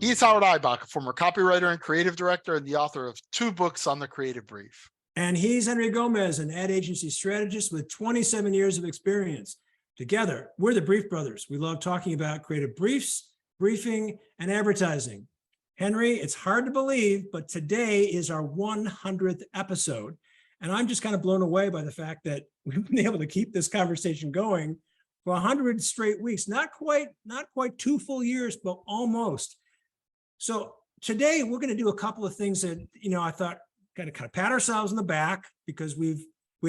He's Howard Eibach, a former copywriter and creative director and the author of 2 books on the creative brief. And he's Henry Gomez, an ad agency strategist with 27 years of experience. Together, we're the Brief Brothers. We love talking about creative briefs, briefing, and advertising. Henry, it's hard to believe, but today is our 100th episode. And I'm just kind of blown away by the fact that we've been able to keep this conversation going for 100 straight weeks. Not quite 2 full years, but almost. So today we're going to do a couple of things that, I thought kind of pat ourselves on the back because we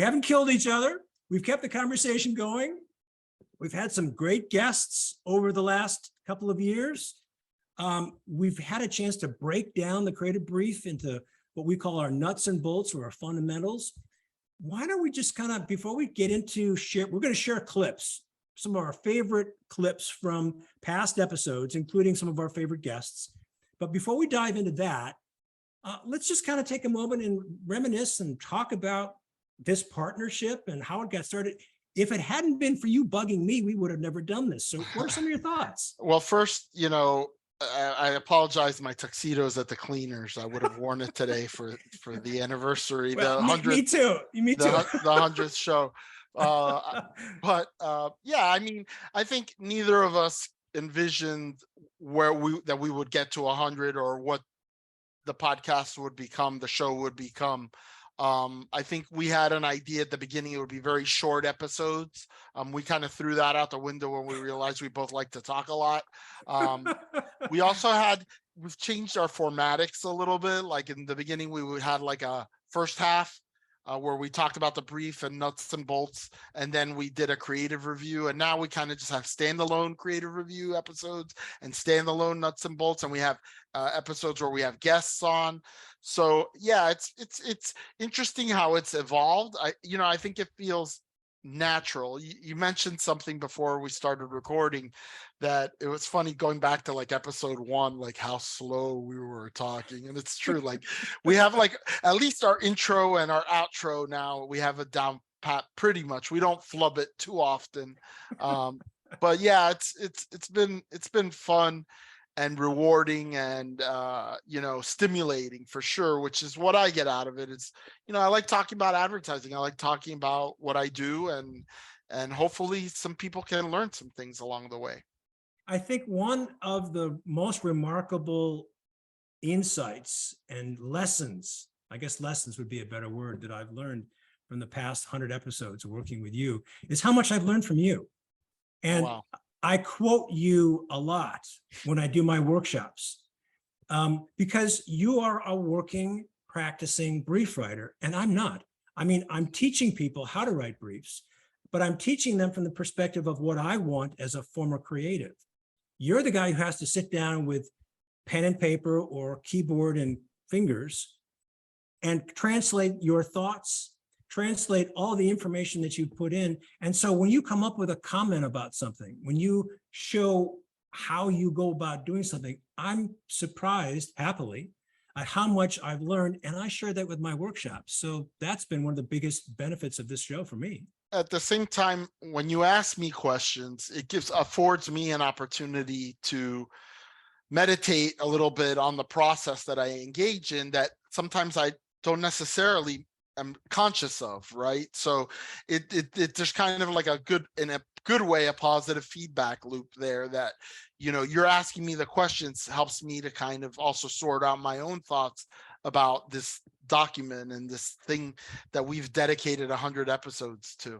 haven't killed each other. We've kept the conversation going. We've had some great guests over the last couple of years. We've had a chance to break down the creative brief into what we call our nuts and bolts or our fundamentals. Why don't we just kind of, before we get into we're going to share clips, some of our favorite clips from past episodes, including some of our favorite guests. But before we dive into that, let's just kind of take a moment and reminisce and talk about this partnership and how it got started. If it hadn't been for you bugging me, we would have never done this. So what are some of your thoughts? Well, first, I apologize. My tuxedo's at the cleaners. I would have worn it today for the anniversary. Well, the 100th, me too. Me too. The 100th show. But I think neither of us envisioned that we would get to 100 or what the podcast would become, the show would become. I think we had an idea at the beginning it would be very short episodes. We kind of threw that out the window when we realized we both like to talk a lot. We've changed our formatics a little bit. Like in the beginning, we had like a first half where we talked about the brief and nuts and bolts, and then we did a creative review. And now we kind of just have standalone creative review episodes and standalone nuts and bolts, and we have episodes where we have guests on. So yeah, it's interesting how it's evolved. I think it feels natural. You mentioned something before we started recording that it was funny going back to like episode 1, like how slow we were talking. And it's true. Like we have like at least our intro and our outro now, we have it down pat pretty much. We don't flub it too often. But yeah, it's been fun and rewarding and stimulating for sure, which is what I get out of it. It's I like talking about advertising. I like talking about what I do, and hopefully some people can learn some things along the way. I think one of the most remarkable insights and lessons, I guess lessons would be a better word, that I've learned from the past 100 episodes of working with you is how much I've learned from you. And wow. I quote you a lot when I do my workshops because you are a working, practicing brief writer, and I'm not. I mean, I'm teaching people how to write briefs, but I'm teaching them from the perspective of what I want as a former creative. You're the guy who has to sit down with pen and paper or keyboard and fingers and translate your thoughts, translate all the information that you put in. And so when you come up with a comment about something, when you show how you go about doing something, I'm surprised, happily, at how much I've learned. And I share that with my workshops. So that's been one of the biggest benefits of this show for me. At the same time, when you ask me questions, it affords me an opportunity to meditate a little bit on the process that I engage in that sometimes I don't necessarily am conscious of, right? So it there's kind of like in a good way, a positive feedback loop there that, you're asking me the questions helps me to kind of also sort out my own thoughts about this document and this thing that we've dedicated 100 episodes to.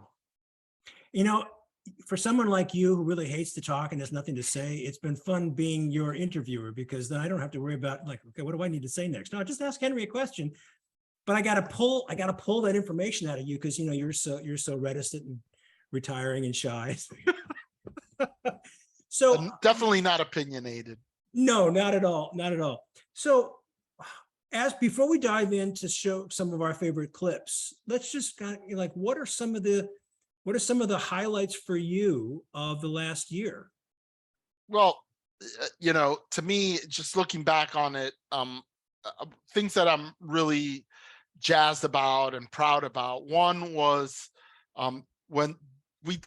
For someone like you who really hates to talk and has nothing to say, it's been fun being your interviewer because then I don't have to worry about like, okay, what do I need to say next? No, just ask Henry a question. But I got to pull that information out of you because you're so reticent and retiring and shy. So I'm definitely not opinionated. No, not at all. Not at all. So before we dive in to show some of our favorite clips, let's just kind of like, what are some of the highlights for you of the last year? Well, to me, just looking back on it, things that I'm really jazzed about and proud about. One was when we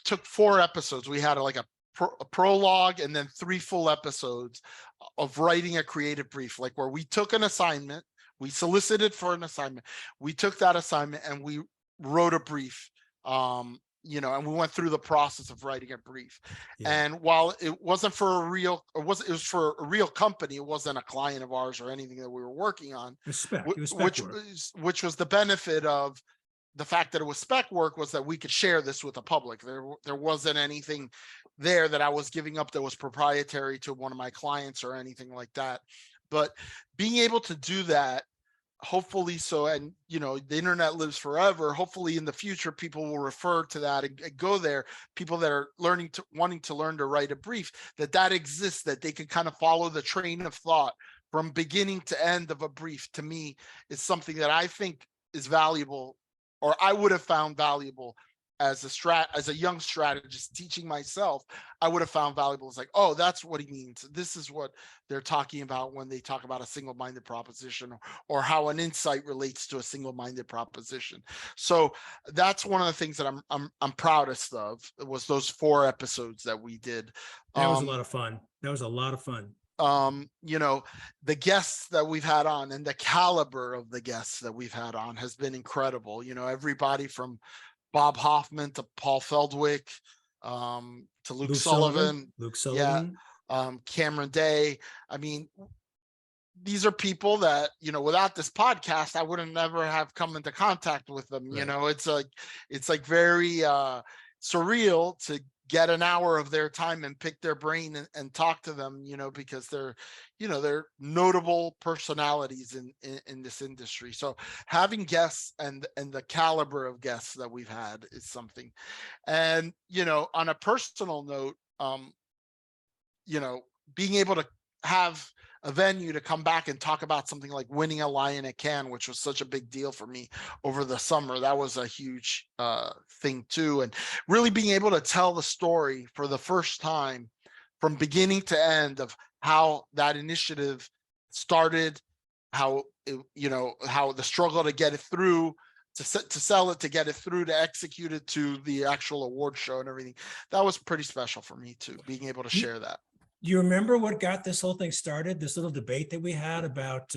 took 4 episodes. We had like a a prologue and then 3 full episodes of writing a creative brief, like where we took an assignment, we solicited for an assignment, we took that assignment and we wrote a brief. And we went through the process of writing a brief. Yeah. And while it wasn't for a real, it was for a real company, it wasn't a client of ours or anything that we were working on, It was spec work. which was the benefit of the fact that it was spec work, was that we could share this with the public. There wasn't anything there that I was giving up that was proprietary to one of my clients or anything like that. But being able to do that, hopefully, and the internet lives forever. Hopefully in the future, people will refer to that and go there. People that are wanting to learn to write a brief, that exists, that they can kind of follow the train of thought from beginning to end of a brief, to me, is something that I think is valuable, or I would have found valuable as a young strategist teaching myself. I would have found valuable. It's like, oh, that's what he means. This is what they're talking about when they talk about a single-minded proposition, or how an insight relates to a single-minded proposition. So that's one of the things that I'm proudest of, was those 4 episodes that we did. That was a lot of fun. The guests that we've had on and the caliber of the guests that we've had on has been incredible. Everybody from Bob Hoffman to Paul Feldwick, to Luke Sullivan. Cameron Day. I mean, these are people that, without this podcast, I wouldn't never have come into contact with them. Right. It's like very surreal to get an hour of their time and pick their brain and talk to them, because they're notable personalities in this industry. So having guests and the caliber of guests that we've had is something. And, on a personal note, being able to have a venue to come back and talk about something like winning a Lion at Cannes, which was such a big deal for me over the summer. That was a huge thing too. And really being able to tell the story for the first time from beginning to end of how that initiative started, how the struggle to get it through, to sell it, to get it through, to execute it, to the actual award show and everything. That was pretty special for me too, being able to share that. Do you remember what got this whole thing started? This little debate that we had about,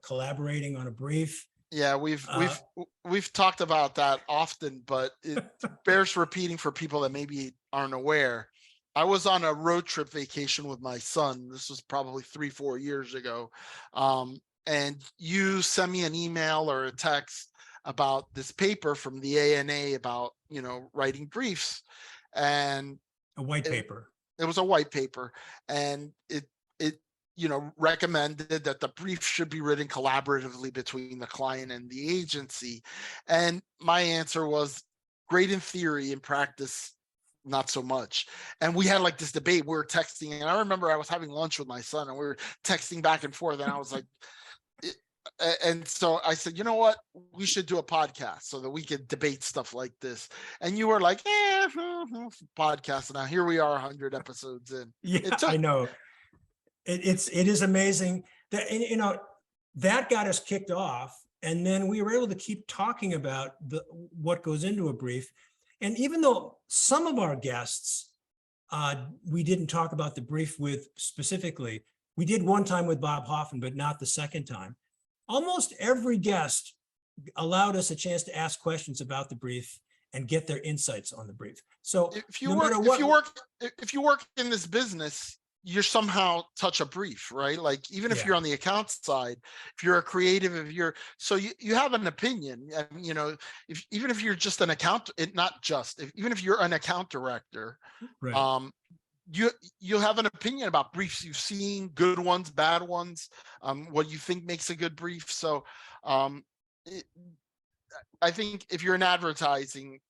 collaborating on a brief. Yeah, we've talked about that often, but it bears repeating for people that maybe aren't aware. I was on a road trip vacation with my son. This was probably 3-4 years ago. And you sent me an email or a text about this paper from the ANA about, writing briefs, and a white paper. It was a white paper, and it recommended that the brief should be written collaboratively between the client and the agency. And my answer was, great in theory, in practice, not so much. And we had like this debate. We were texting, and I remember I was having lunch with my son and we were texting back and forth, and I was like, and so I said, you know what, we should do a podcast so that we could debate stuff like this. And you were like, podcast. And now here we are 100 episodes in. Yeah, I know. It is amazing that, that got us kicked off. And then we were able to keep talking about what goes into a brief. And even though some of our guests, we didn't talk about the brief with specifically, we did one time with Bob Hoffman, but not the second time. Almost every guest allowed us a chance to ask questions about the brief and get their insights on the brief. So if you work in this business, you somehow touch a brief, right? Like, even if you're on the account side, if you're a creative, you have an opinion, and even if you're just an account, even if you're an account director, right. You'll have an opinion about briefs you've seen, good ones, bad ones, what you think makes a good brief. So I think if you're in advertising,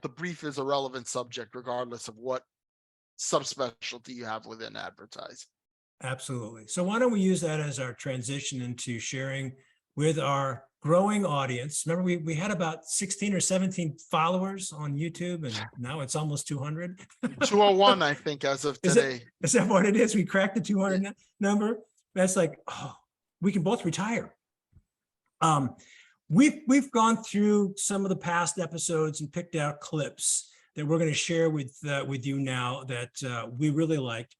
the brief is a relevant subject regardless of what subspecialty you have within advertising. Absolutely. So why don't we use that as our transition into sharing with our growing audience. Remember, we had about 16 or 17 followers on YouTube, and now it's almost 200. 201, I think, as of today. Is that what it is? We cracked the 200 number. That's like, we can both retire. We've gone through some of the past episodes and picked out clips that we're going to share with you now that we really liked,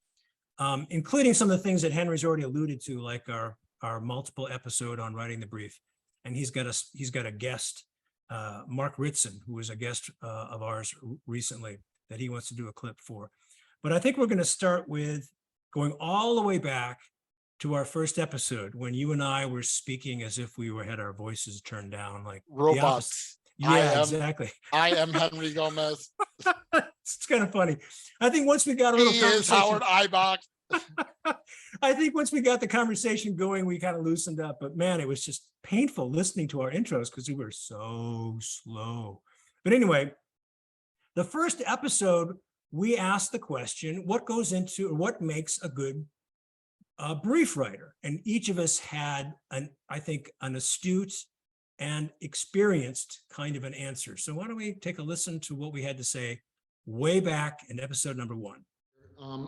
including some of the things that Henry's already alluded to, like our multiple episode on writing the brief. And he's got a guest, Mark Ritson, who was a guest of ours recently that he wants to do a clip for. But I think we're going to start with going all the way back to our first episode when you and I were speaking as if we had our voices turned down, like robots. Yeah, exactly. I am Henry Gomez. It's kind of funny. I think once we got a little He is Howard Eibach. I think once we got the conversation going, we kind of loosened up. But man, it was just painful listening to our intros because we were so slow. But anyway, the first episode, we asked the question, what goes into, or what makes a good brief writer? And each of us had, I think, an astute and experienced kind of an answer. So why don't we take a listen to what we had to say way back in episode number 1.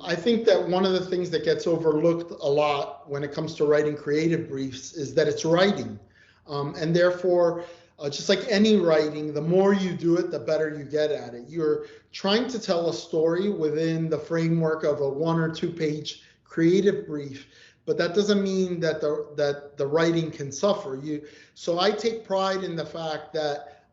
I think that one of the things that gets overlooked a lot when it comes to writing creative briefs is that it's writing. And therefore, just like any writing, the more you do it, the better you get at it. You're trying to tell a story within the framework of a 1 or 2 page creative brief, but that doesn't mean that the writing can suffer. So I take pride in the fact that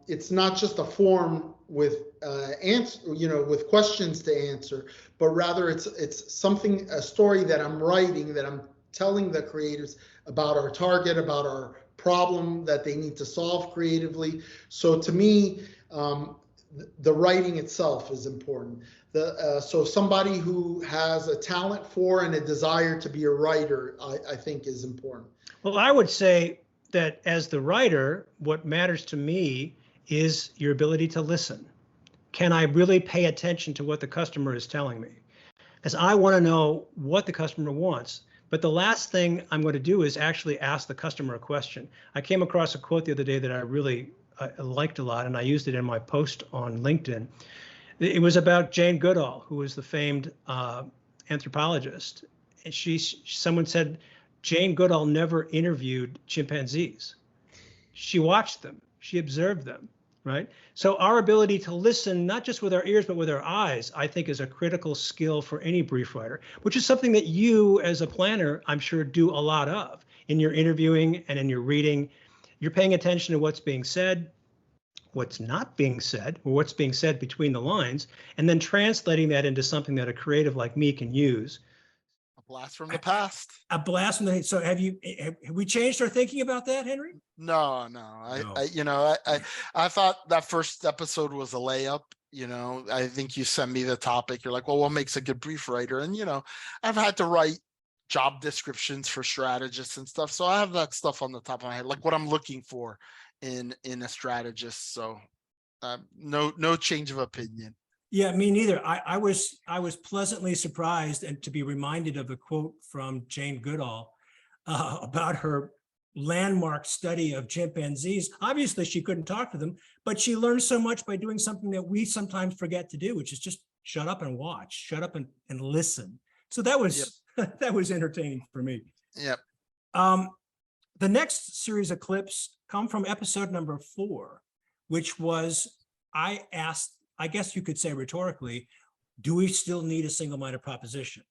it's not just a form with with questions to answer, but rather it's a story that I'm writing, that I'm telling the creators about our target, about our problem that they need to solve creatively. So to me, the writing itself is important. So somebody who has a talent for and a desire to be a writer, I think is important. Well, I would say that as the writer, what matters to me is your ability to listen. Can I really pay attention to what the customer is telling me? As I want to know what the customer wants. But the last thing I'm going to do is actually ask the customer a question. I came across a quote the other day that I really liked a lot, and I used it in my post on LinkedIn. It was about Jane Goodall, who was the famed anthropologist. And someone said, Jane Goodall never interviewed chimpanzees. She watched them, she observed them, right? So our ability to listen, not just with our ears, but with our eyes, I think is a critical skill for any brief writer, which is something that you as a planner, I'm sure, do a lot of in your interviewing and in your reading. You're paying attention to what's being said, what's not being said, or what's being said between the lines, and then translating that into something that a creative like me can use. A blast from the past. A blast from the. So have we changed our thinking about that, Henry? No. I thought that first episode was a layup. I think you sent me the topic. You're like, well, what makes a good brief writer? And I've had to write job descriptions for strategists and stuff, so I have that stuff on the top of my head, like what I'm looking for in a strategist. So no change of opinion. Yeah, me neither. I was pleasantly surprised and to be reminded of a quote from Jane Goodall about her landmark study of chimpanzees. Obviously, she couldn't talk to them, but she learned so much by doing something that we sometimes forget to do, which is just shut up and watch, shut up and listen. So that was that was entertaining for me. Yep. The next series of clips come from episode number 4, which was, I asked, I guess you could say rhetorically, do we still need a single-minded proposition?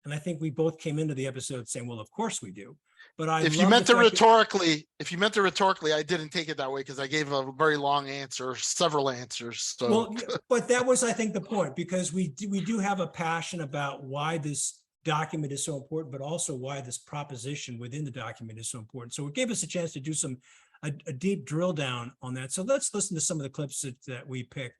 And I think we both came into the episode saying, well, of course we do. But if you meant it rhetorically, I didn't take it that way because I gave a very long answer, several answers. So, well, but that was, I think, the point, because we do have a passion about why this document is so important, but also why this proposition within the document is so important. So it gave us a chance to do a deep drill down on that. So let's listen to some of the clips that we picked.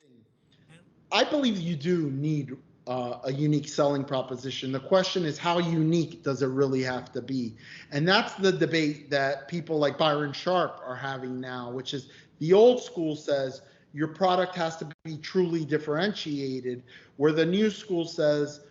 I believe you do need a unique selling proposition. The question is, how unique does it really have to be? And that's the debate that people like Byron Sharp are having now, which is the old school says your product has to be truly differentiated, where the new school says,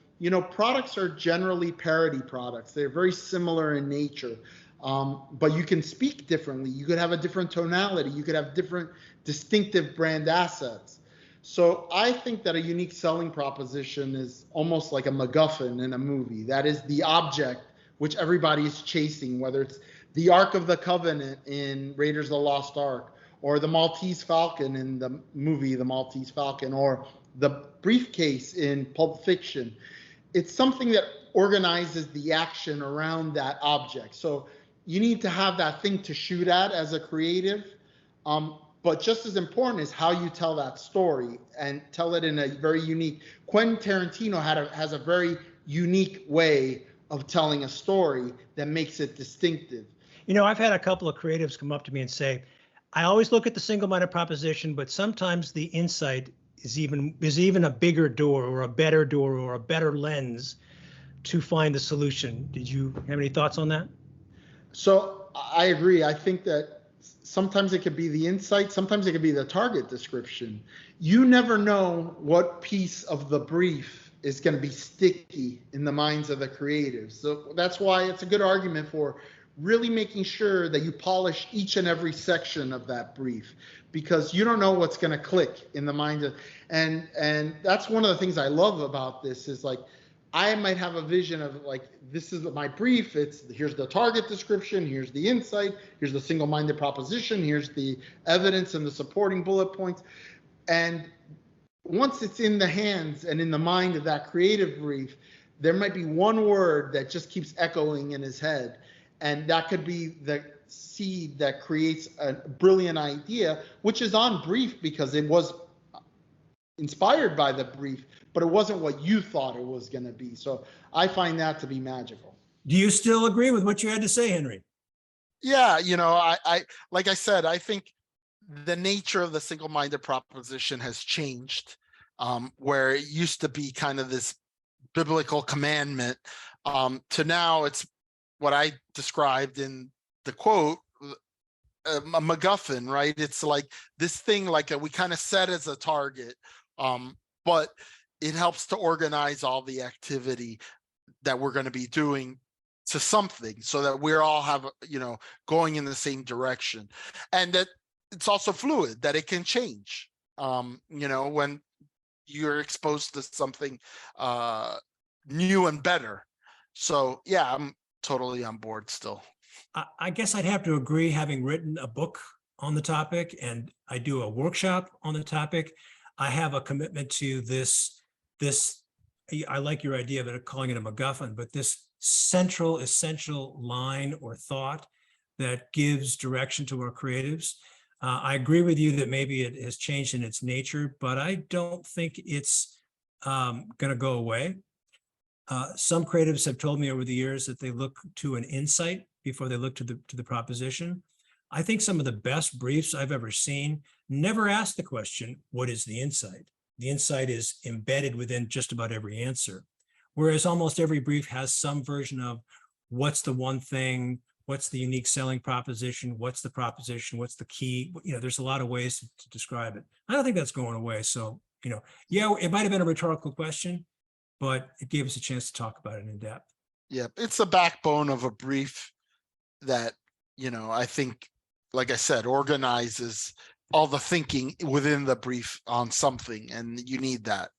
products are generally parity products. They're very similar in nature, but you can speak differently. You could have a different tonality. You could have different distinctive brand assets. So I think that a unique selling proposition is almost like a MacGuffin in a movie. That is the object which everybody is chasing, whether it's the Ark of the Covenant in Raiders of the Lost Ark, or the Maltese Falcon in the movie The Maltese Falcon, or the briefcase in Pulp Fiction. It's something that organizes the action around that object. So you need to have that thing to shoot at as a creative. But just as important is how you tell that story and tell it in a very unique. Quentin Tarantino has a very unique way of telling a story that makes it distinctive. You know, I've had a couple of creatives come up to me and say, I always look at the single-minded proposition, but sometimes the insight is even a bigger door or a better lens to find the solution. Did you have any thoughts on that? So I agree. I think that sometimes it could be the insight, sometimes it could be the target description. You never know what piece of the brief is going to be sticky in the minds of the creatives. So that's why it's a good argument for really making sure that you polish each and every section of that brief, because you don't know what's going to click in the minds of, and that's one of the things I love about this is like, I might have a vision of like, this is my brief. Here's the target description. Here's the insight. Here's the single-minded proposition. Here's the evidence and the supporting bullet points. And once it's in the hands and in the mind of that creative brief, there might be one word that just keeps echoing in his head. And that could be the seed that creates a brilliant idea, which is on brief because it was inspired by the brief, but it wasn't what you thought it was going to be. So I find that to be magical. Do you still agree with what you had to say, Henry? Yeah, I like I said, I think the nature of the single-minded proposition has changed, where it used to be kind of this biblical commandment, to now it's what I described in the quote, a MacGuffin, right? It's like this thing, like we kind of set as a target, but it helps to organize all the activity that we're going to be doing to something so that we're all have, going in the same direction. And that it's also fluid, that it can change, when you're exposed to something new and better. So yeah, I'm totally on board still. I guess I'd have to agree, having written a book on the topic and I do a workshop on the topic. I have a commitment to this, I like your idea of it, calling it a MacGuffin, but this central, essential line or thought that gives direction to our creatives. I agree with you that maybe it has changed in its nature, but I don't think it's going to go away. Some creatives have told me over the years that they look to an insight before they look to the proposition. I think some of the best briefs I've ever seen never ask the question, what is the insight? The insight is embedded within just about every answer. Whereas almost every brief has some version of what's the one thing, what's the unique selling proposition, what's the proposition, what's the key? There's a lot of ways to describe it. I don't think that's going away. So, yeah, it might've been a rhetorical question, but it gave us a chance to talk about it in depth. Yeah, it's the backbone of a brief that, I think, like I said, organizes all the thinking within the brief on something, and you need that.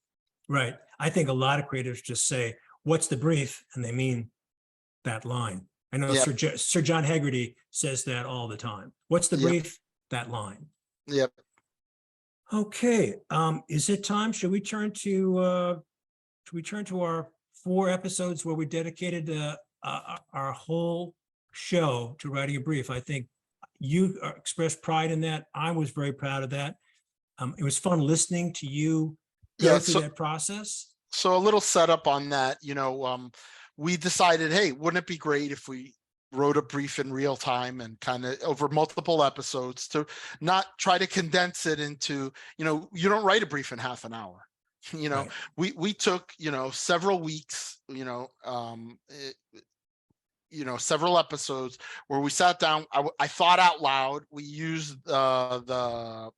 Right. I think a lot of creatives just say, what's the brief? And they mean that line. I know Yep. Sir John Haggerty says that all the time. What's the Yep. brief? That line. Yep. Okay. Is it time? Should we turn to our 4 episodes where we dedicated our whole show to writing a brief? I think you expressed pride in that. I was very proud of that. It was fun listening to you go through that process. So a little setup on that, we decided, hey, wouldn't it be great if we wrote a brief in real time and kind of over multiple episodes to not try to condense it into, you don't write a brief in half an hour. Right. We took, several weeks, several episodes where we sat down. I thought out loud. We used the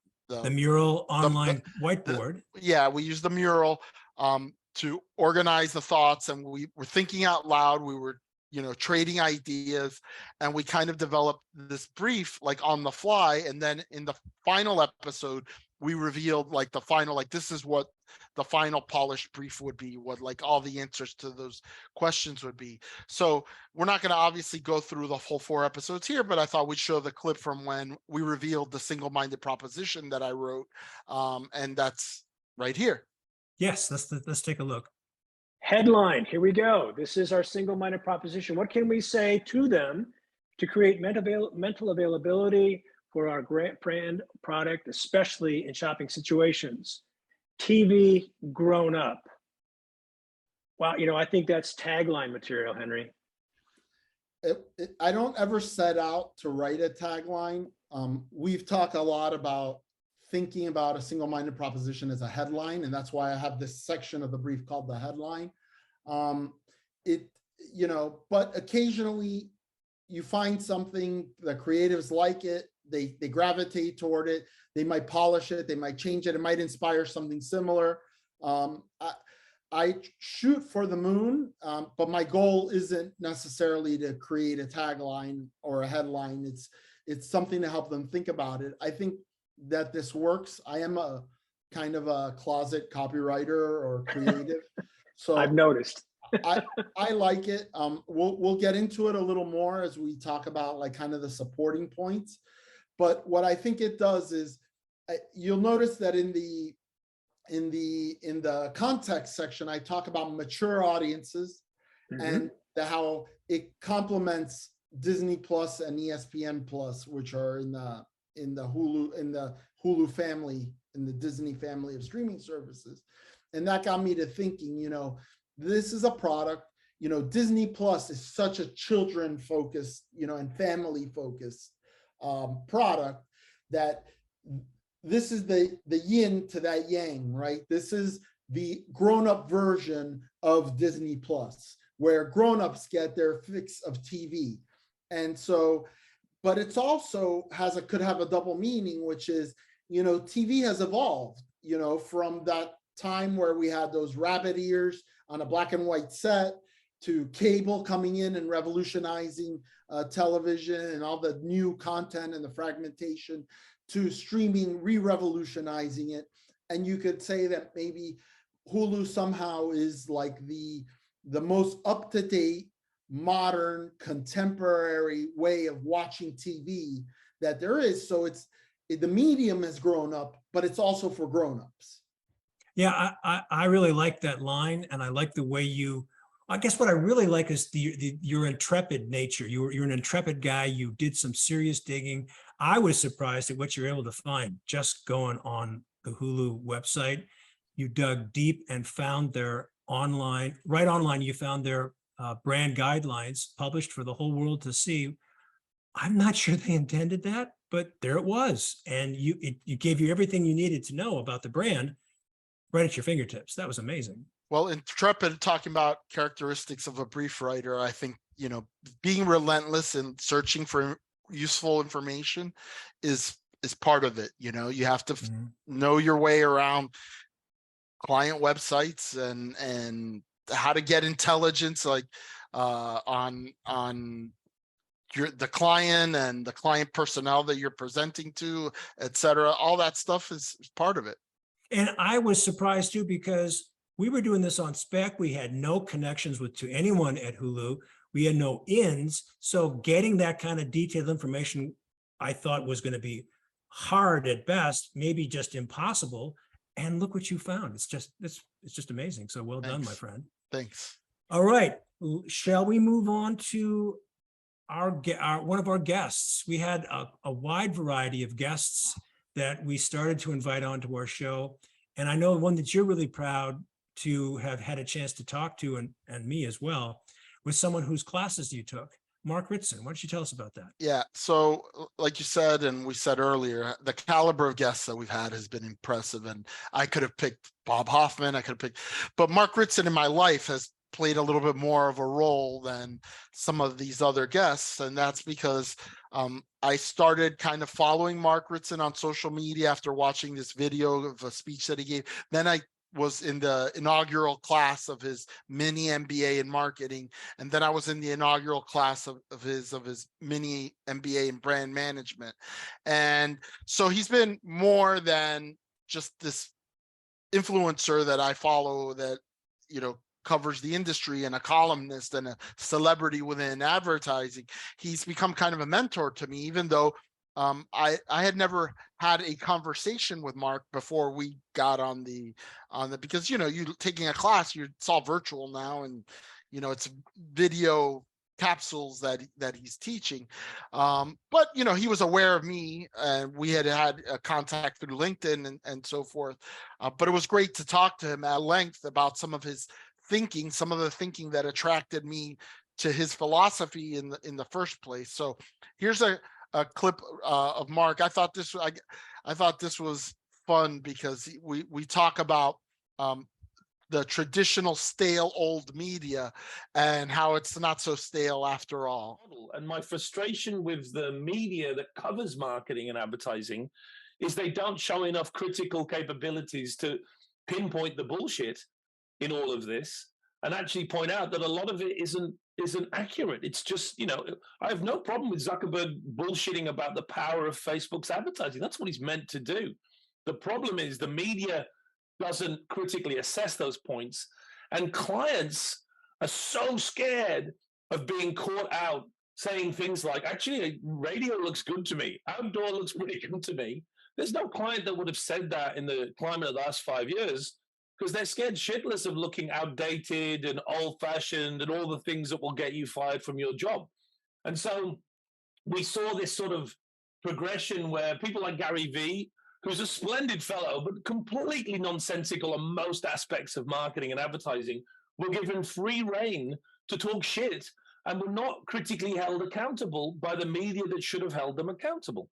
mural online whiteboard. We used the mural to organize the thoughts, and we were thinking out loud. We were, trading ideas, and we kind of developed this brief like on the fly. And then in the final episode, we revealed like the final, like this is what the final polished brief would be, what like all the answers to those questions would be. So we're not going to obviously go through the whole 4 episodes here, but I thought we'd show the clip from when we revealed the single-minded proposition that I wrote. And that's right here. Yes, let's take a look. Headline, here we go. This is our single-minded proposition. What can we say to them to create mental availability for our brand product, especially in shopping situations? TV grown up. Wow, I think that's tagline material, Henry. I don't ever set out to write a tagline. We've talked a lot about thinking about a single-minded proposition as a headline, and that's why I have this section of the brief called the headline. But occasionally you find something, the creatives like it, they gravitate toward it, they might polish it, they might change it, it might inspire something similar. I shoot for the moon, but my goal isn't necessarily to create a tagline or a headline. It's something to help them think about it. I think that this works. I am a kind of a closet copywriter or creative. So I've noticed. I like it. We'll get into it a little more as we talk about like kind of the supporting points. But what I think it does is you'll notice that in the context section, I talk about mature audiences and how it complements Disney Plus and ESPN Plus, which are in the Hulu family, in the Disney family of streaming services. And that got me to thinking, this is a product, Disney Plus is such a children focused, and family focused product that this is the yin to that yang, right? This is the grown-up version of Disney Plus, where grown-ups get their fix of TV. And so, but it's also could have a double meaning, which is, TV has evolved, from that time where we had those rabbit ears on a black and white set to cable coming in and revolutionizing television and all the new content and the fragmentation to streaming, re-revolutionizing it. And you could say that maybe Hulu somehow is like the most up-to-date, modern, contemporary way of watching TV that there is. So the medium has grown up, but it's also for grown-ups. Yeah, I really like that line, and I like the way I guess what I really like is your intrepid nature. You're an intrepid guy. You did some serious digging. I was surprised at what you're able to find just going on the Hulu website. You dug deep and found their online, you found their brand guidelines published for the whole world to see. I'm not sure they intended that, but there it was. And it gave you everything you needed to know about the brand right at your fingertips. That was amazing. Well, intrepid, talking about characteristics of a brief writer, I think, being relentless and searching for useful information is part of it. You have to know your way around client websites and how to get intelligence, like on the client and the client personnel that you're presenting to, etc. All that stuff is part of it. And I was surprised too, because we were doing this on spec. We had no connections to anyone at Hulu. We had no ins. So getting that kind of detailed information, I thought was going to be hard at best, maybe just impossible. And look what you found. It's just amazing. So well done, my friend. Thanks. All right. Shall we move on to our one of our guests? We had a wide variety of guests that we started to invite onto our show. And I know one that you're really proud to have had a chance to talk to, and me as well, was someone whose classes you took, Mark Ritson. Why don't you tell us about that? Yeah, so like you said, and we said earlier, the caliber of guests that we've had has been impressive. And I could have picked Bob Hoffman, but Mark Ritson in my life has played a little bit more of a role than some of these other guests. And that's because I started kind of following Mark Ritson on social media after watching this video of a speech that he gave. Then I was in the inaugural class of his mini MBA in marketing. And then I was in the inaugural class of his mini MBA in brand management. And so he's been more than just this influencer that I follow that, covers the industry, and a columnist and a celebrity within advertising. He's become kind of a mentor to me, even though I had never had a conversation with Mark before we got on the because you taking a class, it's all virtual now, and it's video capsules that he's teaching. But he was aware of me, and we had a contact through LinkedIn and so forth. But it was great to talk to him at length about some of his thinking, some of the thinking that attracted me to his philosophy in the first place. So here's a clip of Mark. I thought this was fun because we talk about the traditional stale old media and how it's not so stale after all. And my frustration with the media that covers marketing and advertising is they don't show enough critical capabilities to pinpoint the bullshit in all of this and actually point out that a lot of it isn't accurate. It's just, I have no problem with Zuckerberg bullshitting about the power of Facebook's advertising. That's what he's meant to do. The problem is the media doesn't critically assess those points, and clients are so scared of being caught out saying things like, actually, radio looks good to me. Outdoor looks really good to me. There's no client that would have said that in the climate of the last 5 years, because they're scared shitless of looking outdated and old-fashioned and all the things that will get you fired from your job. And so we saw this sort of progression where people like Gary Vee, who's a splendid fellow, but completely nonsensical on most aspects of marketing and advertising, were given free rein to talk shit and were not critically held accountable by the media that should have held them accountable.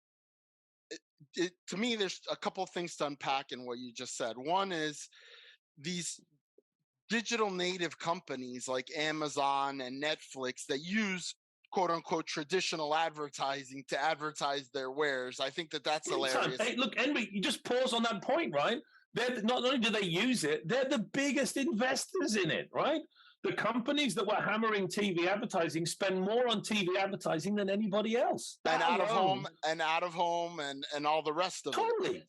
To me, there's a couple of things to unpack in what you just said. One is these digital native companies like Amazon and Netflix that use quote unquote traditional advertising to advertise their wares. I think that's hilarious. Hey, look, Henry, you just pause on that point, right? They're not only do they use it, they're the biggest investors in it, right? The companies that were hammering TV advertising spend more on TV advertising than anybody else. And out of home and all the rest of it. Totally.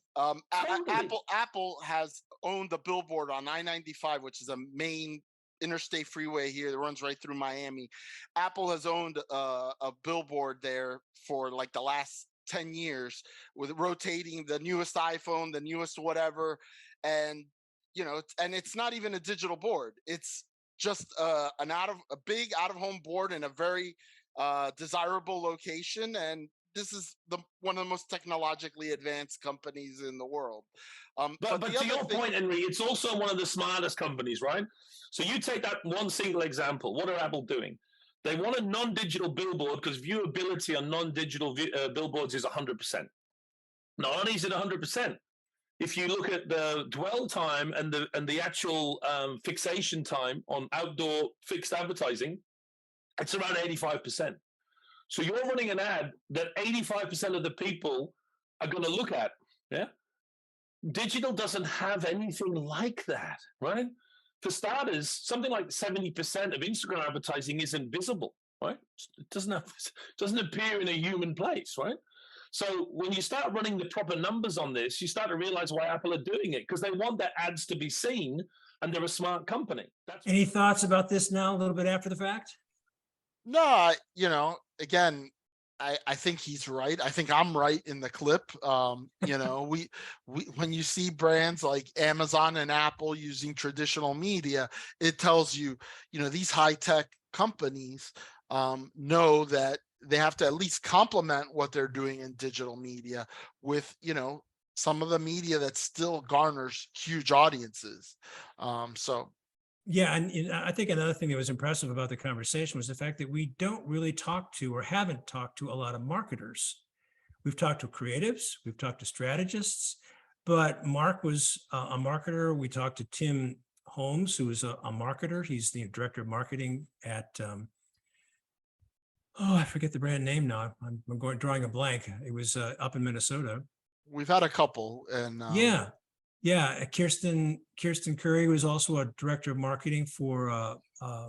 Apple has owned a billboard on I-95, which is a main interstate freeway here that runs right through Miami. Apple has owned a billboard there for like the last 10 years with rotating the newest iPhone, the newest whatever. And, and it's not even a digital board. It's just a big out of home board in a very desirable location. And this is one of the most technologically advanced companies in the world. But to your point, Henry, it's also one of the smartest companies, right? So you take that one single example. What are Apple doing? They want a non-digital billboard because viewability on non-digital billboards is 100%. Not only is it 100%, if you look at the dwell time and the actual fixation time on outdoor fixed advertising, it's around 85%. So you're running an ad that 85% of the people are going to look at. Yeah. Digital doesn't have anything like that, right? For starters, something like 70% of Instagram advertising isn't visible, right? It doesn't appear in a human place, right? So when you start running the proper numbers on this, you start to realize why Apple are doing it, because they want their ads to be seen, and they're a smart company. Any thoughts about this now, a little bit after the fact? No, again, I think he's right. I think I'm right in the clip. We when you see brands like Amazon and Apple using traditional media, it tells you, these high-tech companies know that they have to at least complement what they're doing in digital media with, some of the media that still garners huge audiences. Yeah, and I think another thing that was impressive about the conversation was the fact that we don't really talk to or haven't talked to a lot of marketers. We've talked to creatives, we've talked to strategists, but Mark was a marketer. We talked to Tim Holmes, who is a marketer. He's the director of marketing at, I forget the brand name now. I'm drawing a blank. It was up in Minnesota. We've had a couple, and yeah, Kirsten Curry was also a director of marketing for a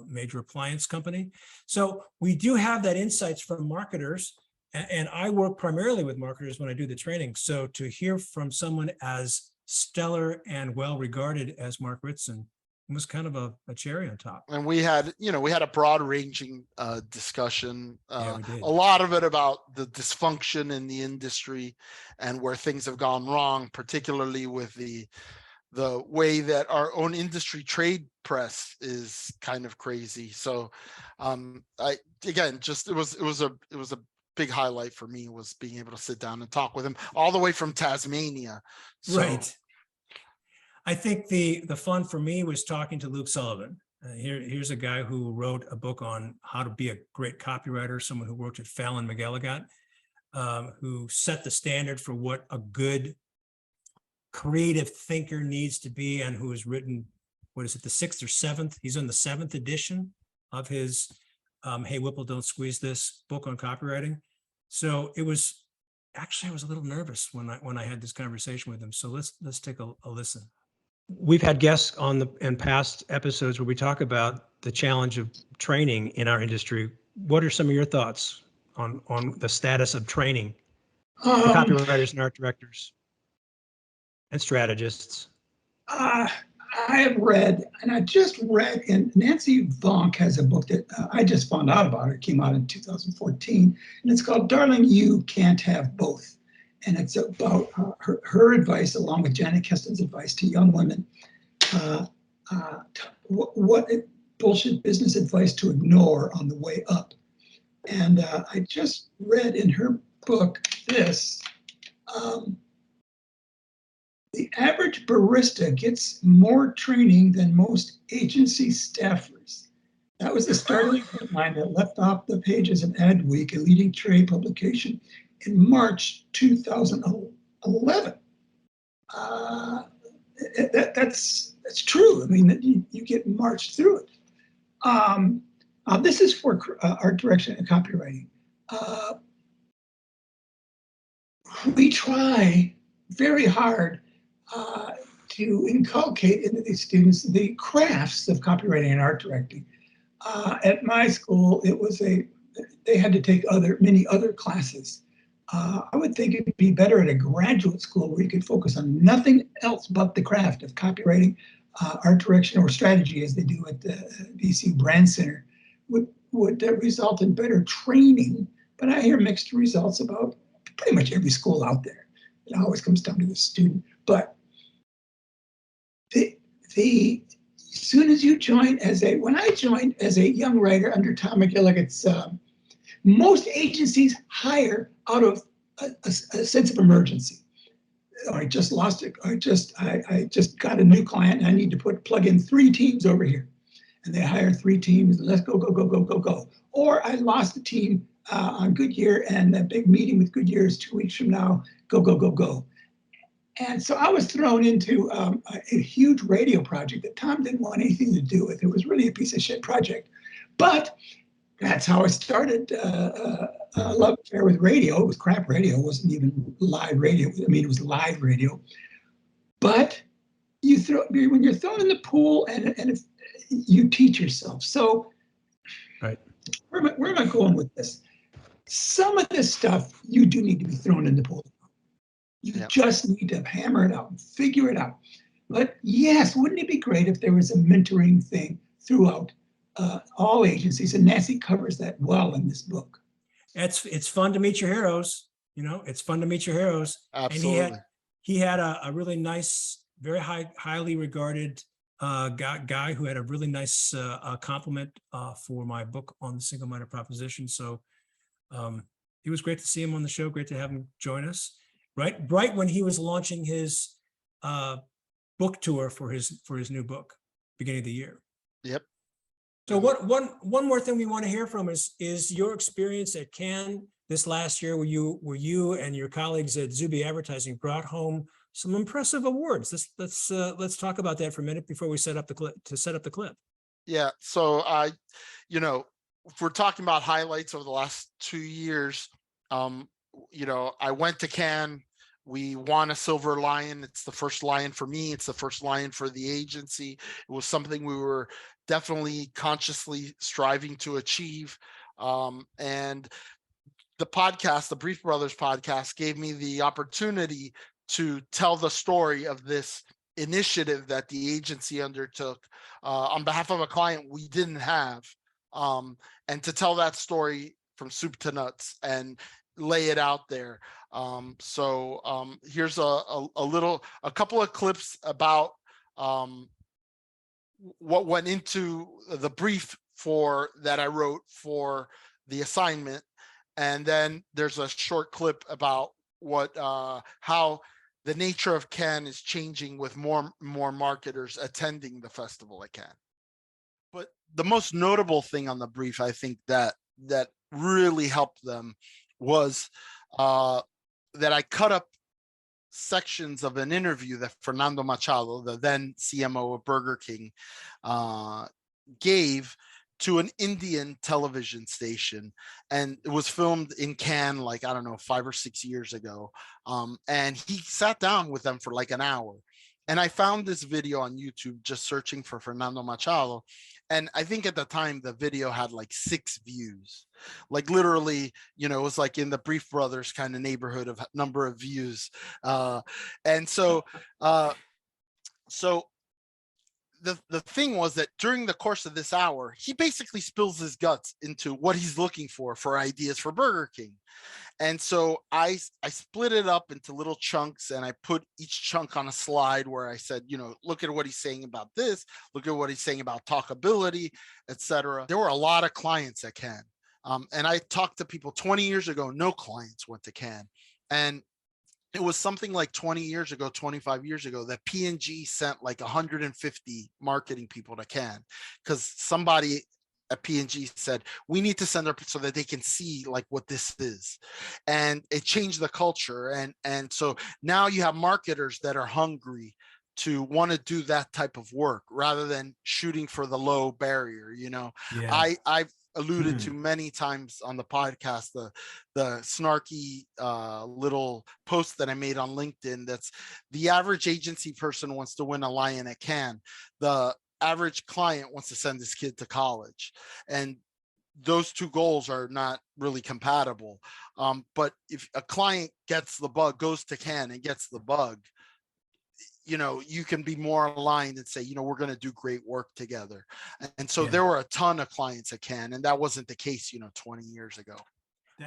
major appliance company. So we do have that insights from marketers, and I work primarily with marketers when I do the training. So to hear from someone as stellar and well-regarded as Mark Ritson. It was kind of a cherry on top. And we had a broad ranging discussion, Yeah, we did. a lot of it about the dysfunction in the industry and where things have gone wrong, particularly with the way that our own industry trade press is kind of crazy. So I again, just it was a big highlight for me, was being able to sit down and talk with him all the way from Tasmania. So, Right. I think the fun for me was talking to Luke Sullivan. Here's a guy who wrote a book on how to be a great copywriter, someone who worked at Fallon McElligott, who set the standard for what a good creative thinker needs to be, and who has written, what is it, the 6th or 7th? He's on the 7th edition of his Hey Whipple, Don't Squeeze This book on copywriting. So it was, actually, I was a little nervous when I had this conversation with him. So let's take a listen. We've had guests in past episodes where we talk about the challenge of training in our industry. What are some of your thoughts on the status of training for copywriters and art directors and strategists? I have read, and I just read, and Nancy Vonk has a book that I just found out about. It came out in 2014, and it's called Darling, You Can't Have Both. And it's about her advice, along with Janet Keston's advice to young women, what bullshit business advice to ignore on the way up. And I just read in her book this. The average barista gets more training than most agency staffers. That was the startling headline that left off the pages of Adweek, a leading trade publication, in March 2011. That's true. I mean, you get marched through it. This is for art direction and copywriting. We try very hard to inculcate into these students the crafts of copywriting and art directing. At my school, they had to take many other classes. I would think it'd be better at a graduate school where you could focus on nothing else but the craft of copywriting, art direction, or strategy, as they do at the BC Brand Center, would result in better training. But I hear mixed results about pretty much every school out there. It always comes down to the student. But as soon as you join when I joined as a young writer under Tom McGilligut's, most agencies hire out of a sense of emergency. I just lost it. I just got a new client and I need to plug in 3 teams over here. And they hire 3 teams and let's go, go, go, go, go, go. Or I lost a team on Goodyear and a big meeting with Goodyear is 2 weeks from now, go, go, go, go. And so I was thrown into a huge radio project that Tom didn't want anything to do with. It was really a piece of shit project. But that's how I started a love affair with radio. It was crap radio. It wasn't even live radio. I mean, it was live radio. But when you're thrown in the pool and if you teach yourself. So right. Where am I going with this? Some of this stuff you do need to be thrown in the pool. You just need to hammer it out and figure it out. But yes, wouldn't it be great if there was a mentoring thing throughout all agencies? And Nancy covers that well in this book. It's fun to meet your heroes. It's fun to meet your heroes. Absolutely. And he had a really nice, very highly regarded guy who had a really nice compliment for my book on the single-minded proposition. So it was great to see him on the show. Great to have him join us. Right when he was launching his book tour for his new book, beginning of the year. Yep. So one more thing we want to hear from is your experience at Cannes this last year, where you and your colleagues at Zuby Advertising brought home some impressive awards. Let's talk about that for a minute before we set up the clip. Yeah. So if we're talking about highlights over the last 2 years, I went to Cannes. We won a silver lion. It's the first lion for me. It's the first lion for the agency. It was something we were definitely consciously striving to achieve. And the podcast, the Brief Brothers podcast, gave me the opportunity to tell the story of this initiative that the agency undertook on behalf of a client we didn't have, and to tell that story from soup to nuts and lay it out there. Here's a couple of clips about what went into the brief for that I wrote for the assignment. And then there's a short clip about how the nature of Cannes is changing with more marketers attending the festival at Cannes. But the most notable thing on the brief, I think that really helped them was that I cut up sections of an interview that Fernando Machado, the then CMO of Burger King, gave to an Indian television station, and it was filmed in Cannes, like, I don't know, 5 or 6 years ago. And he sat down with them for like an hour. And I found this video on YouTube just searching for Fernando Machado. And I think at the time the video had like 6 views, like literally, it was like in the Brief Brothers kind of neighborhood of number of views. The thing was that during the course of this hour, he basically spills his guts into what he's looking for ideas for Burger King. And so I split it up into little chunks, and I put each chunk on a slide where I said, look at what he's saying about this, look at what he's saying about talkability, etc. There were a lot of clients at Cannes. And I talked to people 20 years ago, no clients went to Cannes. And it was something like 20 years ago, 25 years ago, that P&G sent like 150 marketing people to Cannes because somebody at P&G said, we need to send them so that they can see like what this is. And it changed the culture. And so now you have marketers that are hungry to want to do that type of work rather than shooting for the low barrier. Yeah. I've alluded to many times on the podcast, the snarky little post that I made on LinkedIn. That's the average agency person wants to win a lion at Cannes. The average client wants to send his kid to college. And those two goals are not really compatible. But if a client gets the bug, goes to Cannes and gets the bug, you can be more aligned and say, we're going to do great work together. And so there were a ton of clients at Cannes, and that wasn't the case, 20 years ago.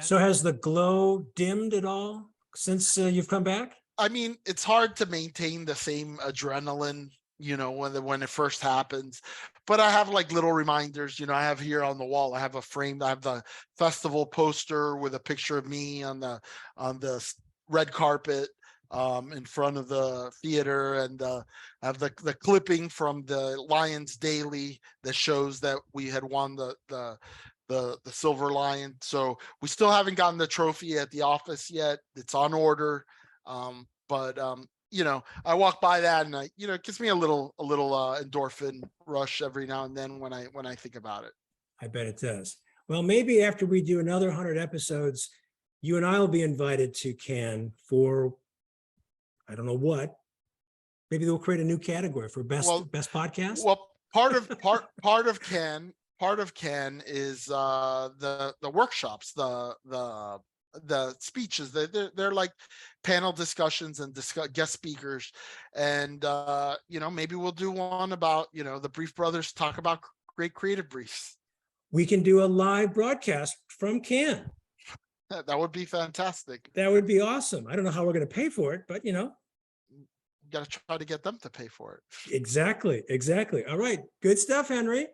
So has the glow dimmed at all since you've come back? I mean, it's hard to maintain the same adrenaline, when it first happens, but I have like little reminders. I have here on the wall, I have a frame, I have the festival poster with a picture of me on the red carpet in front of the theater, and I have the clipping from the Lions Daily that shows that we had won the Silver Lion. So we still haven't gotten the trophy at the office yet. It's on order, but I walk by that, and it gives me a little endorphin rush every now and then when I think about it. I bet it does. Well, maybe after we do another 100 episodes, you and I will be invited to Cannes for, I don't know what. Maybe they'll create a new category for best podcast. Well, part of Cannes is the workshops, the speeches. They're like panel discussions and guest speakers, and maybe we'll do one about the Brief Brothers talk about great creative briefs. We can do a live broadcast from Cannes. That would be fantastic. That would be awesome. I don't know how we're going to pay for it, but got to try to get them to pay for it. Exactly. All right. Good stuff, Henry.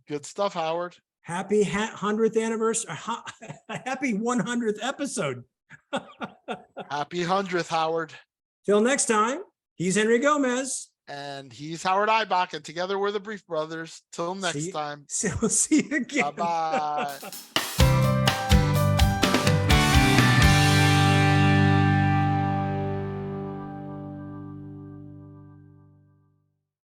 Good stuff, Howard. Happy 100th anniversary. Happy 100th episode. Happy 100th, Howard. Till next time, he's Henry Gomez. And he's Howard Eibach, and together we're the Brief Brothers. Till next time. We'll see you again. Bye-bye.